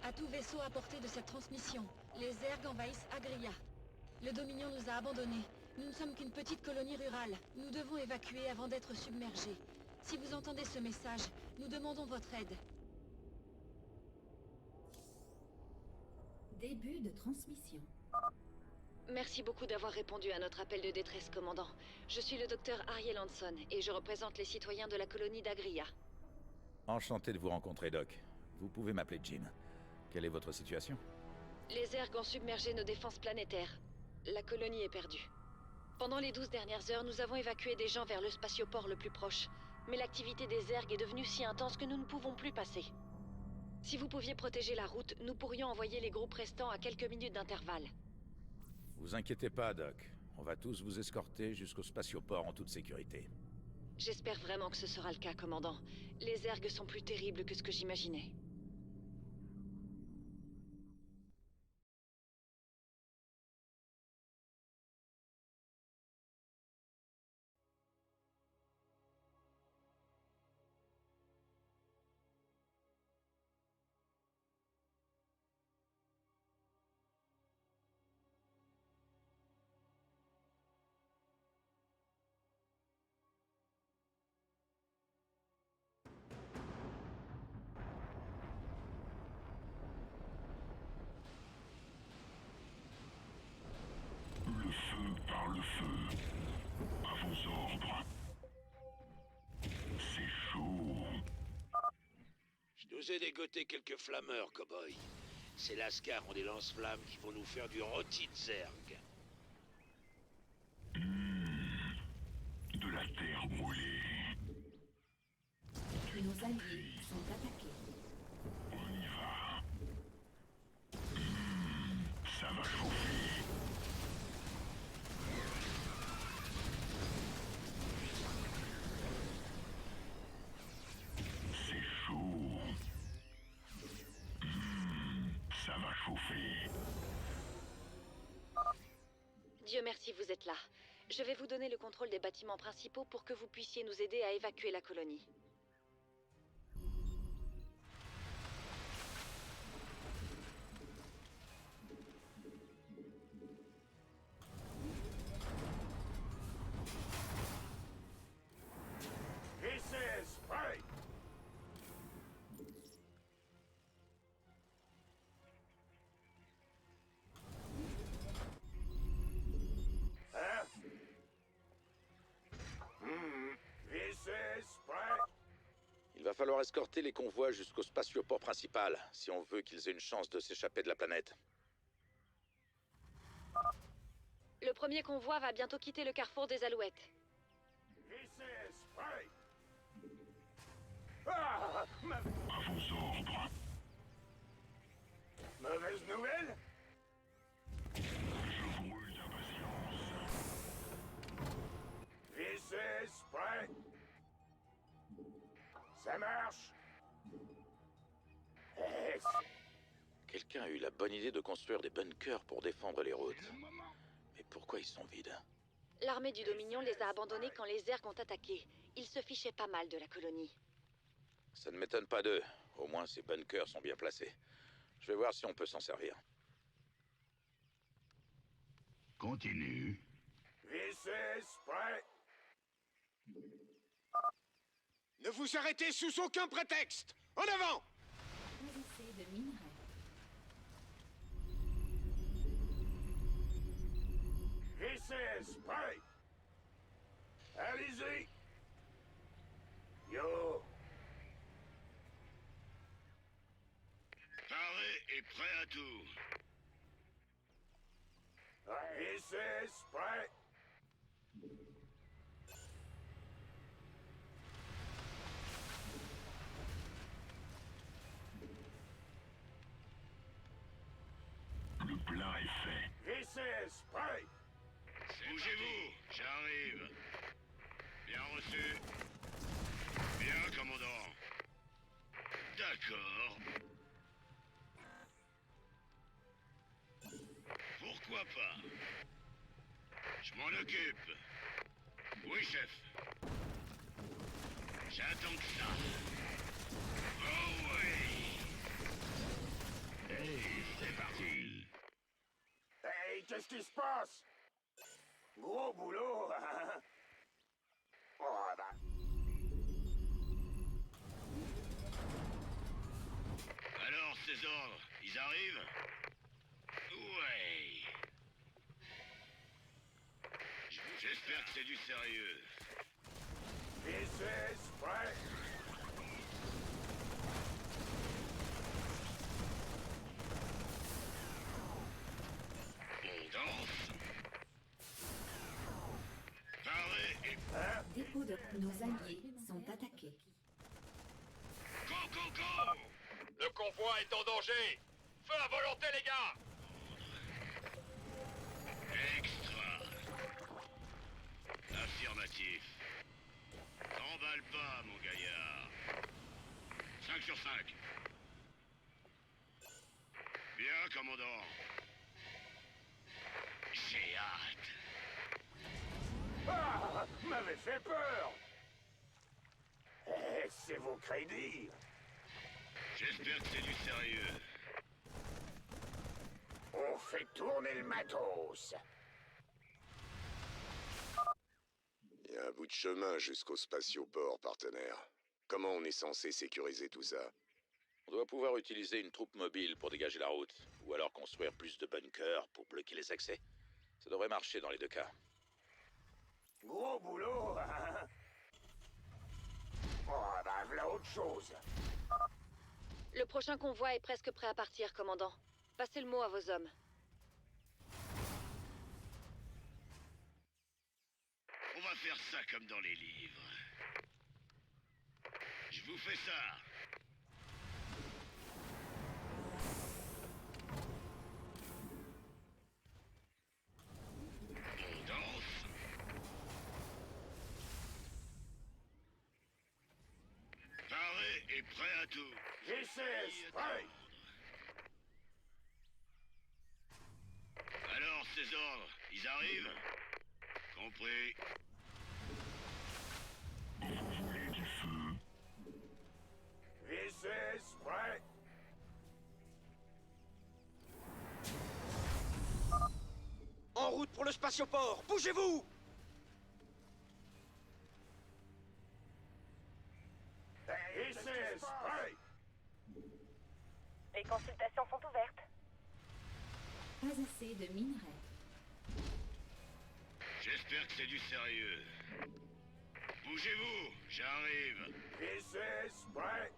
À tout vaisseau à portée de cette transmission, les Zerg envahissent Agria. Le Dominion nous a abandonnés. Nous ne sommes qu'une petite colonie rurale. Nous devons évacuer avant d'être submergés. Si vous entendez ce message, nous demandons votre aide. Début de transmission. Merci beaucoup d'avoir répondu à notre appel de détresse, commandant. Je suis le docteur Ariel Hanson et je représente les citoyens de la colonie d'Agria. Enchanté de vous rencontrer, Doc. Vous pouvez m'appeler Jim. Quelle est votre situation? Les Zerg ont submergé nos défenses planétaires. La colonie est perdue. Pendant les 12 dernières heures, nous avons évacué des gens vers le spatioport le plus proche. Mais l'activité des Zerg est devenue si intense que nous ne pouvons plus passer. Si vous pouviez protéger la route, nous pourrions envoyer les groupes restants à quelques minutes d'intervalle. Vous inquiétez pas, Doc. On va tous vous escorter jusqu'au spatioport en toute sécurité. J'espère vraiment que ce sera le cas, commandant. Les Zerg sont plus terribles que ce que j'imaginais. Le feu par le feu. À vos ordres. C'est chaud. Je nous ai dégoté quelques flammeurs, cow-boy. Ces lascars ont des lance-flammes qui vont nous faire du rôti de Zerg. De la terre brûlée. Nos alliés sont attaqués. On y va. Ça va chauffer. C'est chaud. Ça va chauffer. Dieu merci, vous êtes là. Je vais vous donner le contrôle des bâtiments principaux pour que vous puissiez nous aider à évacuer la colonie. This is right. Hein? This is right. Il va falloir escorter les convois jusqu'au spatioport principal, si on veut qu'ils aient une chance de s'échapper de la planète. Le premier convoi va bientôt quitter le carrefour des Alouettes. This is right. Ah! À vos ordres. Mauvaise nouvelle? Je brûle d'impatience. This is right. Ça marche. Yes. Quelqu'un a eu la bonne idée de construire des bunkers pour défendre les routes. Mais pourquoi ils sont vides? L'armée du Dominion les a abandonnés quand les Zerg ont attaqué. Ils se fichaient pas mal de la colonie. Ça ne m'étonne pas d'eux. Au moins, ces bunkers sont bien placés. Je vais voir si on peut s'en servir. Continue. This is right. Ne vous arrêtez sous aucun prétexte! En avant! Odyssée de minerais. This is right. Allez-y! Yo! Paré et prêt à tout. This is right. Le plat est fait. This is right. Bougez-vous, j'arrive. Bien reçu. Bien, commandant. D'accord. Pourquoi pas? Je m'en occupe. Oui, chef. J'attends que ça. Oh oui. se passe? Gros boulot, hein? Oh, bah... Alors, ces ordres, ils arrivent? Ouais. J'espère que c'est du sérieux. VCS, prêt? On danse. Paré et... Dépôt de... Nos alliés sont attaqués. Go! Le convoi est en danger! Feu à volonté, les gars! Extra. Affirmatif. T'emballe pas, mon gaillard. 5 sur 5. Bien, commandant. J'ai hâte. Ah, m'avait fait peur. Eh, c'est vos crédits. J'espère que c'est du sérieux. On fait tourner le matos. Il y a un bout de chemin jusqu'au spatioport, partenaire. Comment on est censé sécuriser tout ça? On doit pouvoir utiliser une troupe mobile pour dégager la route, ou alors construire plus de bunkers pour bloquer les accès. Ça devrait marcher dans les deux cas. Gros boulot, hein? Oh, bah, voilà autre chose. Le prochain convoi est presque prêt à partir, commandant. Passez le mot à vos hommes. On va faire ça comme dans les livres. Je vous fais ça. On danse. Paré et prêt à tout. VCS, prêt? Alors, ces ordres, ils arrivent? Compris. Voler du feu. VCS, prêt? En route pour le spatioport! Bougez-vous! VCS, prêt? Les consultations sont ouvertes. Pas assez de minerais. J'espère que c'est du sérieux. Bougez-vous, j'arrive. VCS, prêt?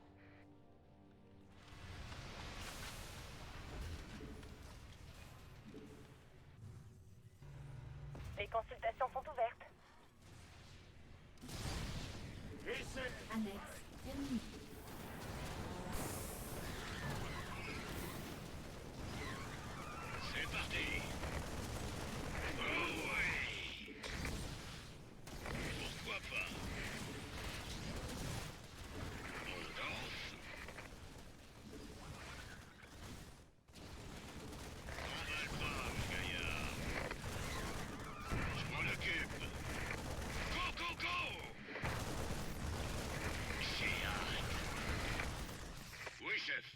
Les consultations sont ouvertes. VCS, Annexe terminée. C'est parti. Oh ouais. Pourquoi pas? On danse. T'emballe pas, mon gaillard. Je m'en occupe. Go! J'ai hâte. Oui, chef.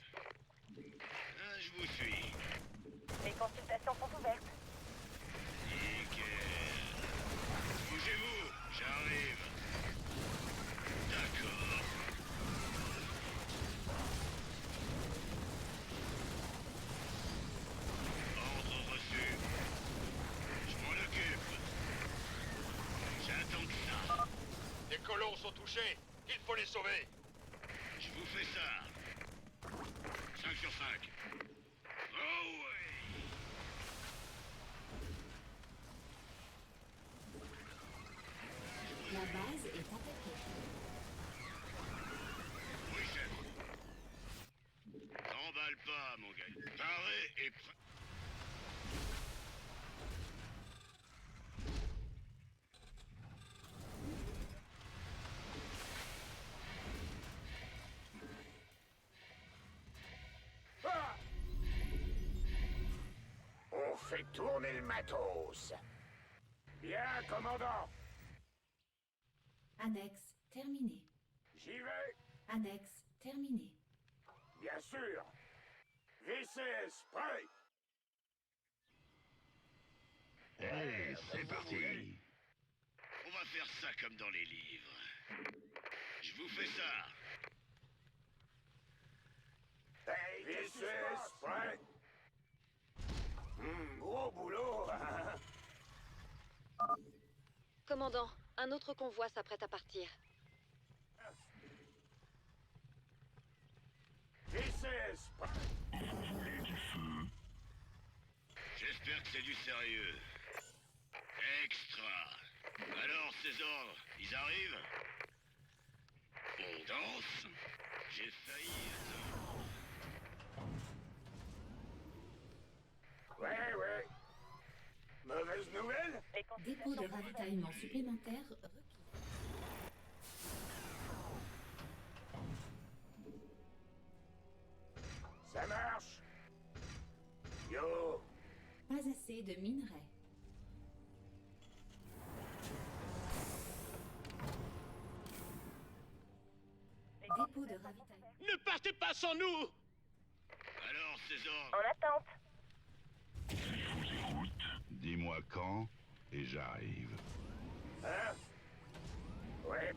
Je vous suis. Les consultations sont ouvertes. Nickel. Bougez-vous, j'arrive. D'accord. Ordre reçu. Je m'en occupe. J'attends que ça. Les colons sont touchés. Il faut les sauver. Je vous fais ça. 5 sur 5. Oh ouais. La base est attaquée. Oui, chef. T'emballe pas, mon gars. Paré et prêt. ah! On fait tourner le matos. Bien, commandant. Annexe terminée. J'y vais. Annexe terminée. Bien sûr. VCS, prêt? Hey, c'est parti. On va faire ça comme dans les livres. Je vous fais ça. Hey, VCS, prêt? Gros boulot. Commandant, un autre convoi s'apprête à partir. VCS, prêt? Et du feu. J'espère que c'est du sérieux. Extra. Alors, ces ordres, ils arrivent? On danse? J'ai failli attendre. Ouais. Mauvaise nouvelle? Les Dépôt de consultations sont ouvertes. ravitaillement supplémentaire requis. Ça marche. Yo, Pas assez de minerais. Dépôt de ravitaillement. Ne partez pas sans nous! Alors, ces ordres, En attente. Je vous écoute. Dis-moi quand et j'arrive. hein? Ouais.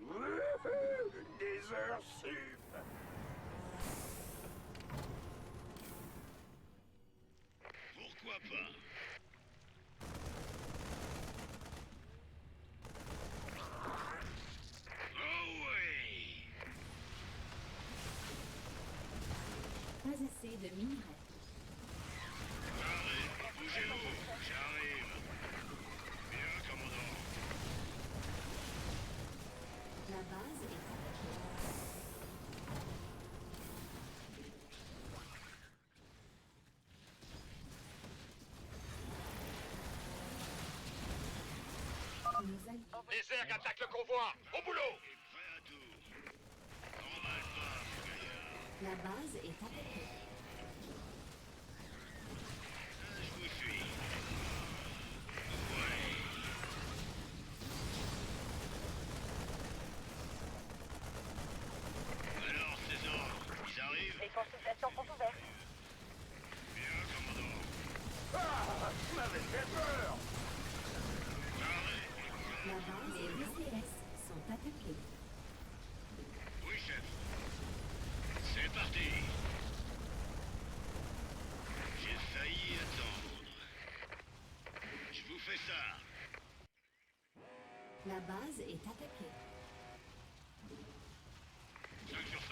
Wouhou, des heures sup. pourquoi pas? Oh ouais! Pas assez de minerais. Arrête, bougez-vous, j'arrive. Bien, commandant. La base est attaquée. Nos alliés. Les Zerg attaquent le convoi! Au boulot! Prêt à tout. Normal pas, mon gaillard. La base est attaquée. Je vous suis. Ouais. Alors, ces ordres, ils arrivent? Les consultations sont ouvertes. Bien, commandant. Ah, m'avait fait peur. Arrête. La base et VCS sont attaqués. Oui, chef. C'est parti. J'ai failli attendre. Je vous fais ça. La base est attaquée. 5 sur 5.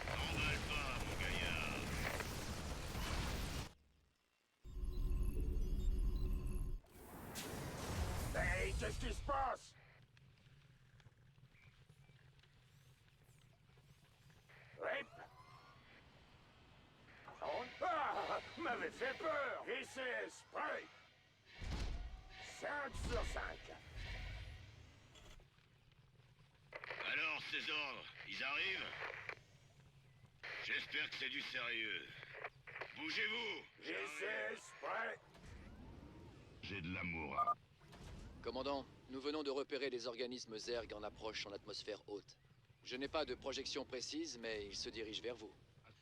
N'emballe pas, mon gaillard. Hey, qu'est-ce qui se passe? Rip. Ah, m'avait fait peur. VCS, prêt? 5 sur 5. Alors, ces ordres, ils arrivent? J'espère que c'est du sérieux. Bougez-vous. VCS, prêt? J'ai de l'amour à... Commandant, nous venons de repérer les organismes Zerg en approche en atmosphère haute. Je n'ai pas de projection précise, mais ils se dirigent vers vous.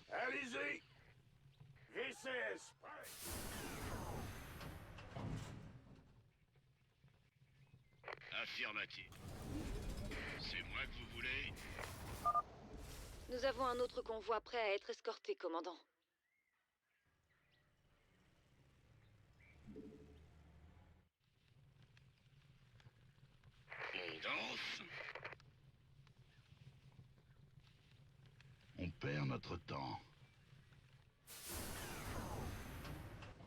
Allez-y. VCS, prêt? Affirmatif. C'est moi que vous voulez? Nous avons un autre convoi prêt à être escorté, commandant. On danse? On perd notre temps.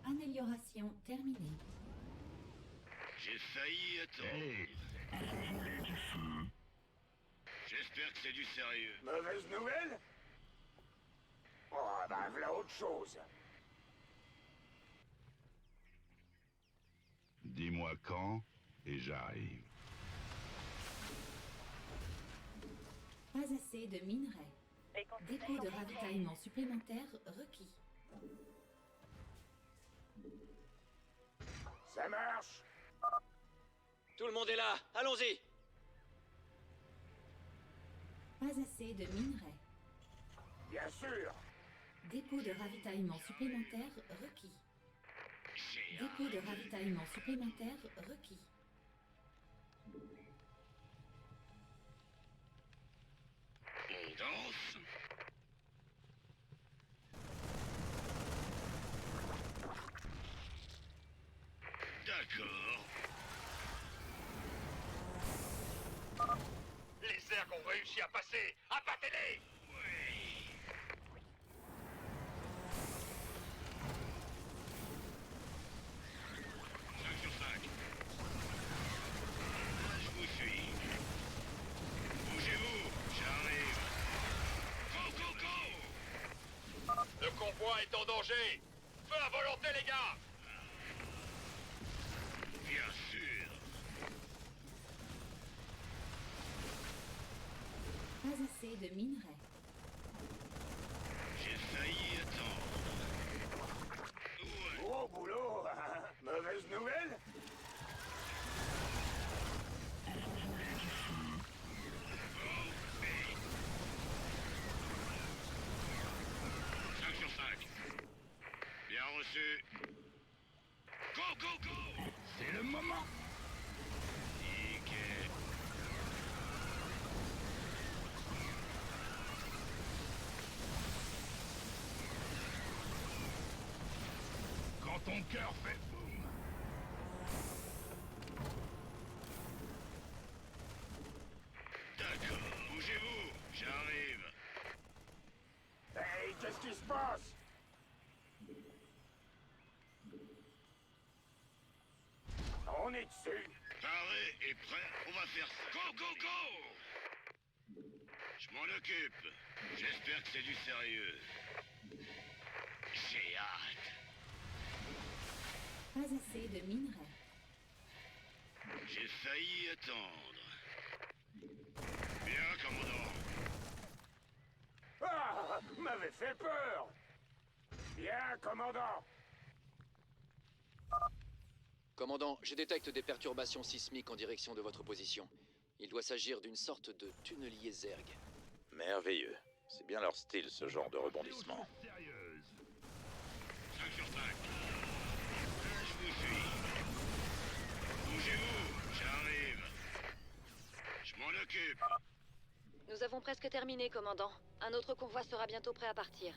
Amélioration terminée. J'ai failli attendre. Hey, vous voulez du feu? J'espère que c'est du sérieux. Mauvaise nouvelle? Oh, ben voilà autre chose. Dis-moi quand et j'arrive. Pas assez de minerais. Les Dépôt consultations de sont ouvertes. ravitaillement supplémentaire requis. Ça marche. Tout le monde est là, allons-y! Pas assez de minerais. Bien sûr. Dépôt de ravitaillement supplémentaire requis. Dépôt de ravitaillement supplémentaire requis. On danse. D'accord. Les Zergs ont réussi à passer. Abattez-les! Oui. 5 sur 5. Je vous suis. Bougez-vous, j'arrive. Go, go, go! Le convoi est en danger. Feu à volonté, les gars! Bien sûr. Pas assez de minerais. J'ai failli attendre. Ouais. Gros boulot. Mauvaise nouvelle? Hey. 5 sur 5. Bien reçu. Go, go, go! C'est le moment. Nickel. Quand ton cœur fait boum. D'accord. Bougez-vous, j'arrive. Hey, qu'est-ce qui se passe? On est dessus. Paré et prêt, on va faire ça. Go, go, go! Je m'en occupe. J'espère que c'est du sérieux. J'ai hâte. Pas assez de minerais. J'ai failli attendre. Bien, commandant. Ah, m'avait fait peur. Bien, commandant. Commandant, je détecte des perturbations sismiques en direction de votre position. Il doit s'agir d'une sorte de tunnelier Zerg. Merveilleux. C'est bien leur style, ce genre de rebondissement. 5 sur 5. Je vous suis. Bougez-vous, j'arrive. Je m'en occupe. Nous avons presque terminé, commandant. Un autre convoi sera bientôt prêt à partir.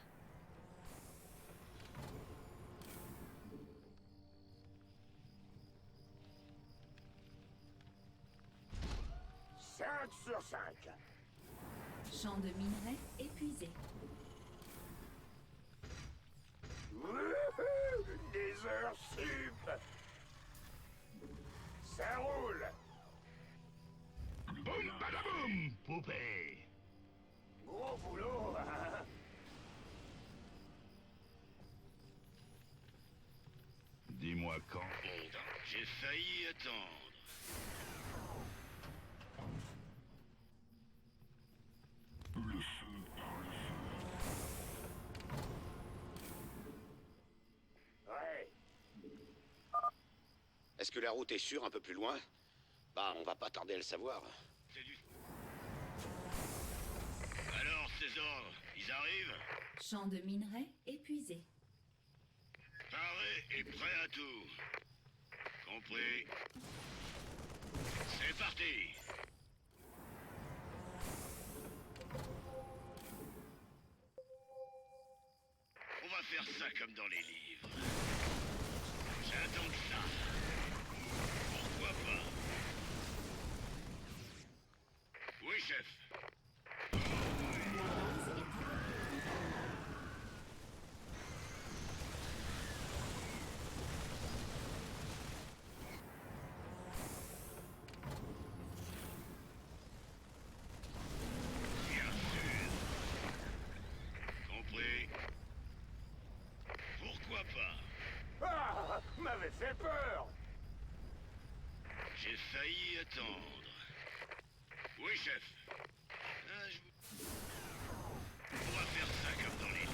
5 sur 5. Champ de minerais épuisé. Wouhou, des heures sup. Ça roule. Boum, badaboum, poupée. Gros boulot. Dis-moi quand. J'ai failli attendre. Le feu par le feu. Ouais. Est-ce que la route est sûre un peu plus loin? Bah, on va pas tarder à le savoir. C'est du... Alors, ces ordres, ils arrivent? Champ de minerais épuisé. Paré et prêt à tout. Compris. C'est parti. On va faire ça comme dans les livres. J'attends que ça. Pourquoi pas? Oui, chef. La base est attaquée. Bien sûr. Compris. Pourquoi pas? Ah, m'avait fait peur. J'ai failli attendre. Oui, chef. On va faire ça comme dans les livres.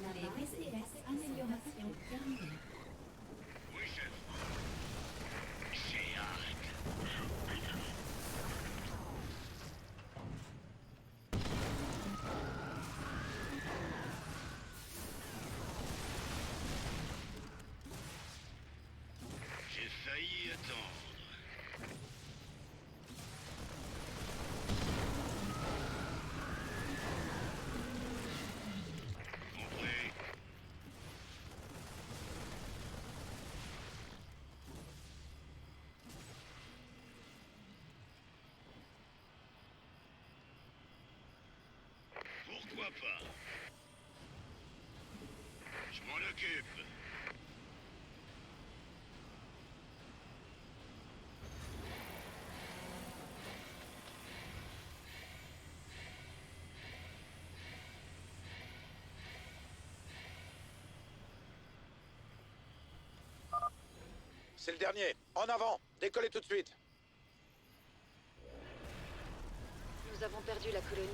La base est amélioration terminée. Oui, chef. crois pas. Je m'en occupe. C'est le dernier. En avant. Décollez tout de suite. Nous avons perdu la colonie,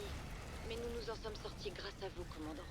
mais nous nous en sommes sortis grâce à vous, commandant.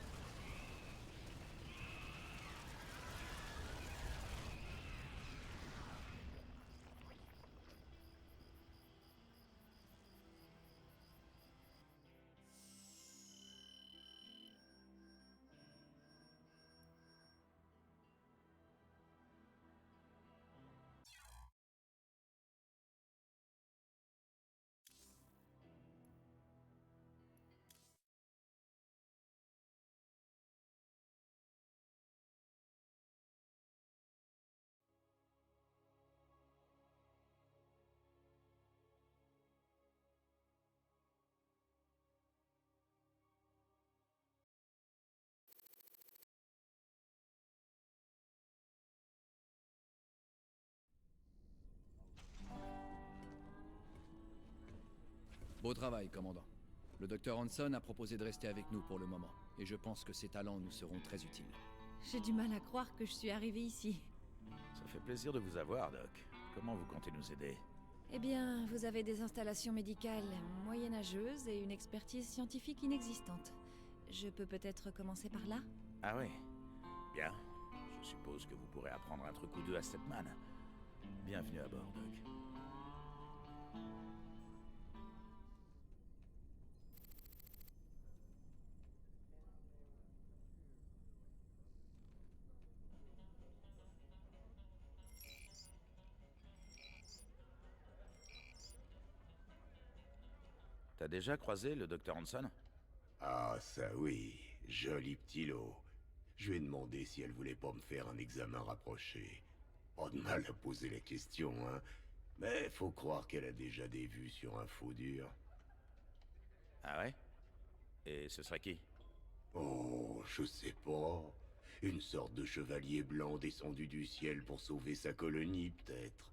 Beau travail, commandant. Le docteur Hanson a proposé de rester avec nous pour le moment, et je pense que ses talents nous seront très utiles. J'ai du mal à croire que je suis arrivée ici. Ça fait plaisir de vous avoir, Doc. Comment vous comptez nous aider? Eh bien, vous avez des installations médicales moyenâgeuses et une expertise scientifique inexistante. Je peux peut-être commencer par là? Ah ouais. Bien. Je suppose que vous pourrez apprendre un truc ou deux à Stedman. Bienvenue à bord, Doc. T'as déjà croisé le docteur Hanson? Ah, ça oui. Joli petit lot. Je lui ai demandé si elle voulait pas me faire un examen rapproché. Pas de mal à poser la question, hein. Mais faut croire qu'elle a déjà des vues sur un faux dur. Ah ouais? Et ce serait qui? Oh, je sais pas. Une sorte de chevalier blanc descendu du ciel pour sauver sa colonie, peut-être.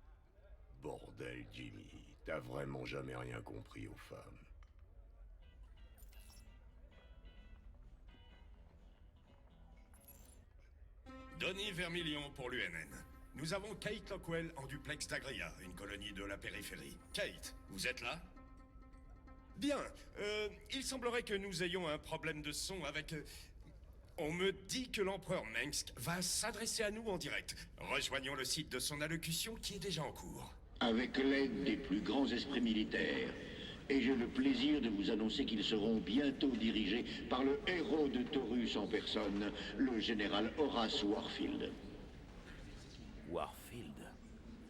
Bordel, Jimmy. T'as vraiment jamais rien compris aux femmes. Donny Vermillion pour l'UNN. Nous avons Kate Lockwell en duplex d'Agria, une colonie de la périphérie. Kate, vous êtes là? Bien, il semblerait que nous ayons un problème de son avec... On me dit que l'empereur Mengsk va s'adresser à nous en direct. Rejoignons le site de son allocution qui est déjà en cours. Avec l'aide des plus grands esprits militaires. Et j'ai le plaisir de vous annoncer qu'ils seront bientôt dirigés par le héros de Taurus en personne, le général Horace Warfield. Warfield?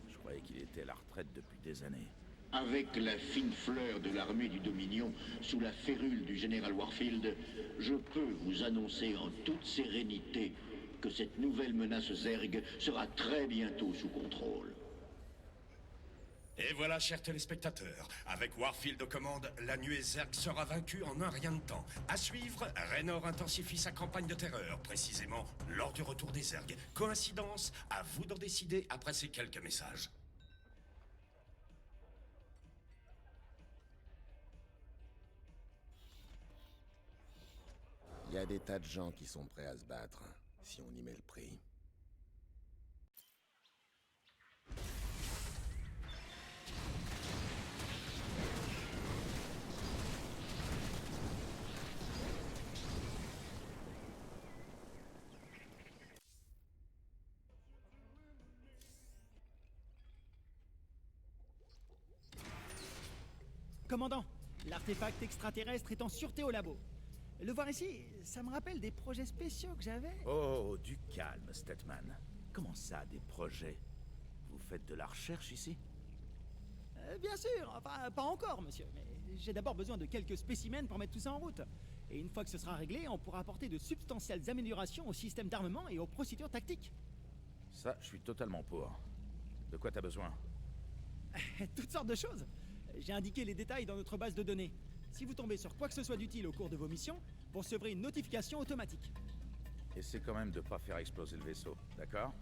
Je croyais qu'il était à la retraite depuis des années. Avec la fine fleur de l'armée du Dominion sous la férule du général Warfield, je peux vous annoncer en toute sérénité que cette nouvelle menace Zerg sera très bientôt sous contrôle. Et voilà, chers téléspectateurs, avec Warfield aux commandes, la nuée Zerg sera vaincue en un rien de temps. À suivre, Raynor intensifie sa campagne de terreur, précisément lors du retour des Zerg. Coïncidence? À vous d'en décider après ces quelques messages. Il y a des tas de gens qui sont prêts à se battre, si on y met le prix. Commandant, l'artefact extraterrestre est en sûreté au labo. Le voir ici, ça me rappelle des projets spéciaux que j'avais. Oh, du calme, Stedman. Comment ça, des projets? Vous faites de la recherche ici? Bien sûr, enfin, pas encore, monsieur, mais j'ai d'abord besoin de quelques spécimens pour mettre tout ça en route. Et une fois que ce sera réglé, on pourra apporter de substantielles améliorations au système d'armement et aux procédures tactiques. Ça, je suis totalement pour. De quoi t'as besoin? Toutes sortes de choses. J'ai indiqué les détails dans notre base de données. Si vous tombez sur quoi que ce soit d'utile au cours de vos missions, vous recevrez une notification automatique. Essaie quand même de pas faire exploser le vaisseau, d'accord?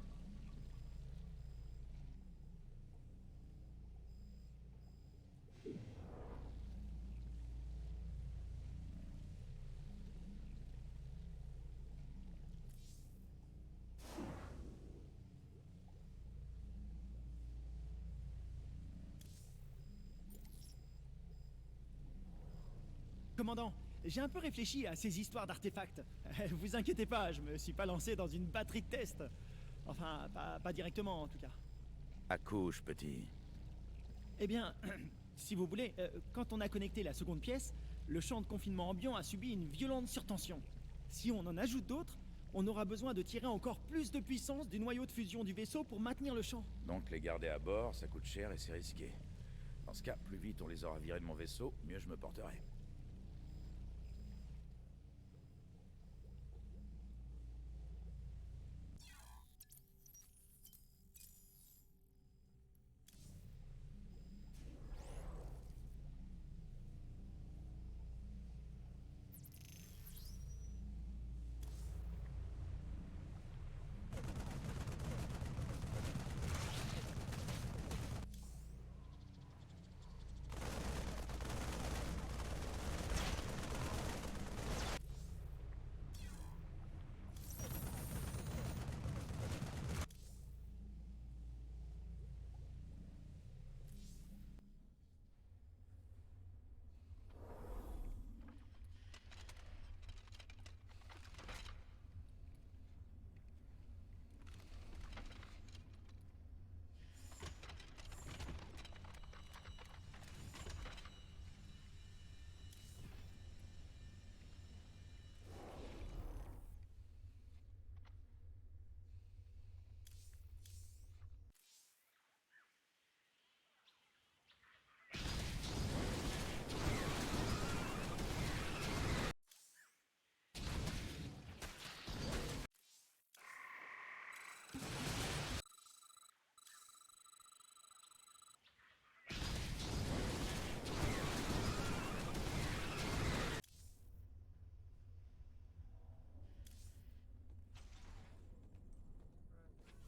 Commandant, j'ai un peu réfléchi à ces histoires d'artefacts. Vous inquiétez pas, je me suis pas lancé dans une batterie de test. Enfin, pas directement en tout cas. Accouche, petit. Eh bien, si vous voulez, quand on a connecté la seconde pièce, le champ de confinement ambiant a subi une violente surtension. Si on en ajoute d'autres, on aura besoin de tirer encore plus de puissance du noyau de fusion du vaisseau pour maintenir le champ. Donc les garder à bord, ça coûte cher et c'est risqué. Dans ce cas, plus vite on les aura virés de mon vaisseau, mieux je me porterai.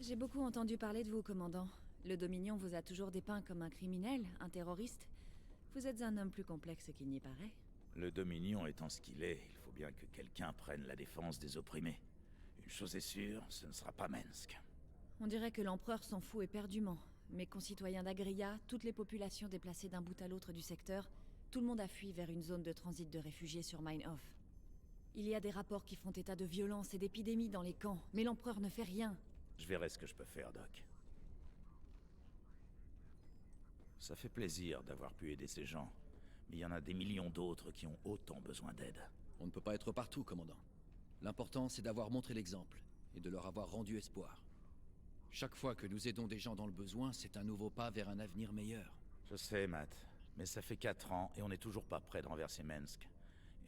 J'ai beaucoup entendu parler de vous, commandant. Le Dominion vous a toujours dépeint comme un criminel, un terroriste. Vous êtes un homme plus complexe qu'il n'y paraît. Le Dominion étant ce qu'il est, il faut bien que quelqu'un prenne la défense des opprimés. Une chose est sûre, ce ne sera pas Mensk. On dirait que l'Empereur s'en fout éperdument. Mes concitoyens d'Agria, toutes les populations déplacées d'un bout à l'autre du secteur, tout le monde a fui vers une zone de transit de réfugiés sur Mine-Off. Il y a des rapports qui font état de violence et d'épidémies dans les camps, mais l'Empereur ne fait rien. Je verrai ce que je peux faire, Doc. Ça fait plaisir d'avoir pu aider ces gens, mais il y en a des millions d'autres qui ont autant besoin d'aide. On ne peut pas être partout, commandant. L'important, c'est d'avoir montré l'exemple, et de leur avoir rendu espoir. Chaque fois que nous aidons des gens dans le besoin, c'est un nouveau pas vers un avenir meilleur. Je sais, Matt, mais ça fait 4 ans et on n'est toujours pas prêt de renverser Mensk.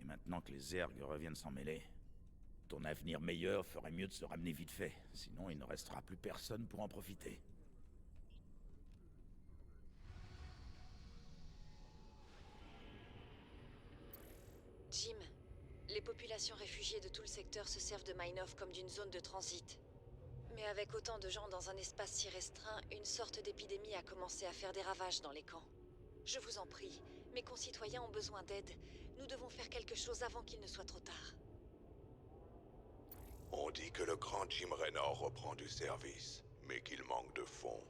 Et maintenant que les Zergs reviennent s'en mêler, ton avenir meilleur ferait mieux de se ramener vite fait, sinon il ne restera plus personne pour en profiter. Jim, les populations réfugiées de tout le secteur se servent de Mine-Off comme d'une zone de transit. Mais avec autant de gens dans un espace si restreint, une sorte d'épidémie a commencé à faire des ravages dans les camps. Je vous en prie, mes concitoyens ont besoin d'aide. Nous devons faire quelque chose avant qu'il ne soit trop tard. On dit que le grand Jim Raynor reprend du service, mais qu'il manque de fonds.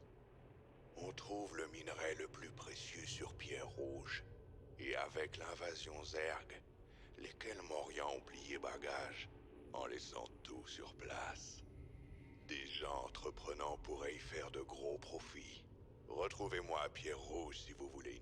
On trouve le minerai le plus précieux sur Pierre Rouge. Et avec l'invasion Zerg, lesquels Morian ont plié bagage, en laissant tout sur place. Des gens entreprenants pourraient y faire de gros profits. Retrouvez-moi à Pierre Rouge si vous voulez